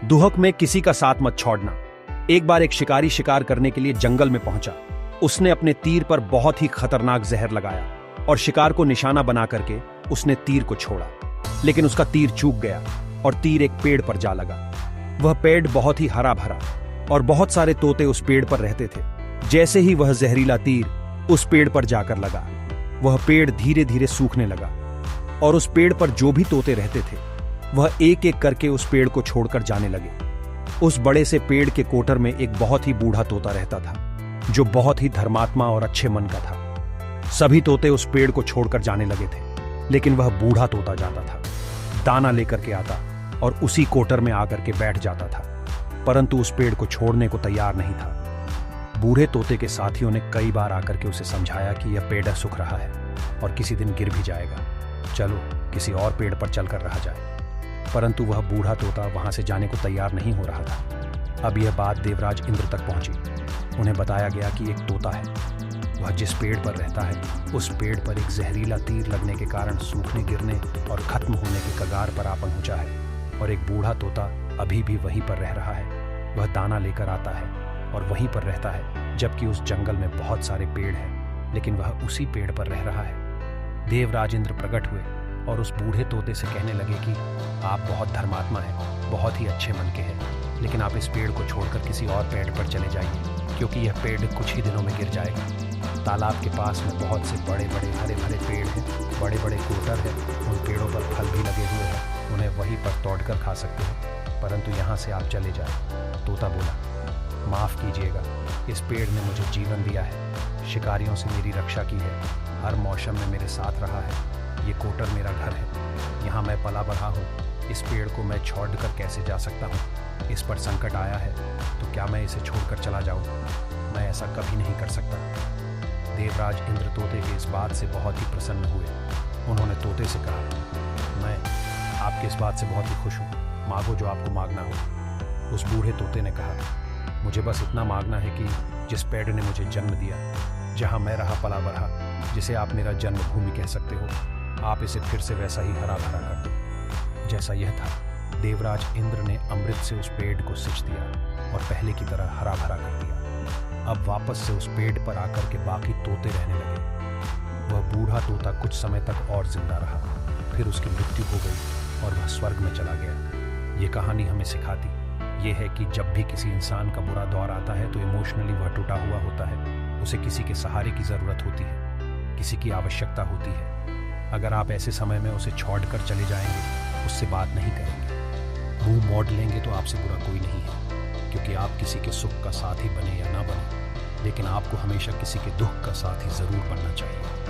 दुहक में किसी का साथ मत छोड़ना। एक बार एक शिकारी शिकार करने के लिए जंगल में पहुंचा। उसने अपने तीर पर बहुत ही खतरनाक जहर लगाया और शिकार को निशाना बना करके उसने तीर को छोड़ा, लेकिन उसका तीर चूक गया और तीर एक पेड़ पर जा लगा। वह पेड़ बहुत ही हरा भरा और बहुत सारे तोते उस पेड़ पर रहते थे। जैसे ही वह जहरीला तीर उस पेड़ पर जाकर लगा, वह पेड़ धीरे धीरे सूखने लगा और उस पेड़ पर जो भी तोते रहते थे वह एक एक करके उस पेड़ को छोड़कर जाने लगे। उस बड़े से पेड़ के कोटर में एक बहुत ही बूढ़ा तोता रहता था, जो बहुत ही धर्मात्मा और अच्छे मन का था। सभी तोते उस पेड़ को छोड़कर जाने लगे थे, लेकिन वह बूढ़ा तोता जाता था, दाना लेकर के आता और उसी कोटर में आकर के बैठ जाता था, परंतु उस पेड़ को छोड़ने को तैयार नहीं था। बूढ़े तोते के साथियों ने कई बार आकर के उसे समझाया कि यह पेड़ सूख रहा है और किसी दिन गिर भी जाएगा, चलो किसी और पेड़ पर चलकर रहा जाए, परंतु वह बूढ़ा तोता वहां से जाने को तैयार नहीं हो रहा था। अब यह बात देवराज इंद्र तक पहुंची। उन्हें बताया गया कि एक तोता है, वह जिस पेड़ पर रहता है उस पेड़ पर एक जहरीला तीर लगने के कारण सूखने, गिरने और खत्म होने के कगार पर आ पहुंचा है, और एक बूढ़ा तोता अभी भी वहीं पर रह रहा है। वह दाना लेकर आता है और वहीं पर रहता है, जबकि उस जंगल में बहुत सारे पेड़ हैं, लेकिन वह उसी पेड़ पर रह रहा है। देवराज इंद्र प्रकट हुए और उस बूढ़े तोते से कहने लगे कि आप बहुत धर्मात्मा हैं, बहुत ही अच्छे मन के हैं, लेकिन आप इस पेड़ को छोड़कर किसी और पेड़ पर चले जाइए, क्योंकि यह पेड़ कुछ ही दिनों में गिर जाएगा। तालाब के पास में बहुत से बड़े बड़े हरे भरे पेड़ हैं, बड़े बड़े कोटर हैं, उन पेड़ों पर फल भी लगे हुए हैं, उन्हें वहीं पर तोड़कर खा सकते हैं, परंतु यहाँ से आप चले जाए। तोता बोला, माफ़ कीजिएगा, इस पेड़ ने मुझे जीवन दिया है, शिकारियों से मेरी रक्षा की है, हर मौसम में मेरे साथ रहा है, ये कोटर मेरा घर है, यहाँ मैं पला बढ़ा हूँ, इस पेड़ को मैं छोड़कर कैसे जा सकता हूँ? इस पर संकट आया है तो क्या मैं इसे छोड़कर चला जाऊँ? मैं ऐसा कभी नहीं कर सकता। देवराज इंद्र तोते की इस बात से बहुत ही प्रसन्न हुए। उन्होंने तोते से कहा, मैं आपकी इस बात से बहुत ही खुश हूँ, मांगो जो आपको मांगना हो। उस बूढ़े तोते ने कहा, मुझे बस इतना मांगना है कि जिस पेड़ ने मुझे जन्म दिया, जहाँ मैं रहा पला बढ़ा, जिसे आप मेरा जन्मभूमि कह सकते हो, आप इसे फिर से वैसा ही हरा भरा कर दो जैसा यह था। देवराज इंद्र ने अमृत से उस पेड़ को सिंच दिया और पहले की तरह हरा भरा कर दिया। अब वापस से उस पेड़ पर आकर के बाकी तोते रहने लगे। वह बूढ़ा तोता कुछ समय तक और जिंदा रहा, फिर उसकी मृत्यु हो गई और वह स्वर्ग में चला गया। ये कहानी हमें सिखाती ये है कि जब भी किसी इंसान का बुरा दौर आता है तो इमोशनली वह टूटा हुआ होता है, उसे किसी के सहारे की ज़रूरत होती है, किसी की आवश्यकता होती है। अगर आप ऐसे समय में उसे छोड़कर चले जाएंगे, उससे बात नहीं करेंगे, मुंह मोड़ लेंगे, तो आपसे बुरा कोई नहीं है, क्योंकि आप किसी के सुख का साथी बने या ना बने, लेकिन आपको हमेशा किसी के दुख का साथी ज़रूर बनना चाहिए।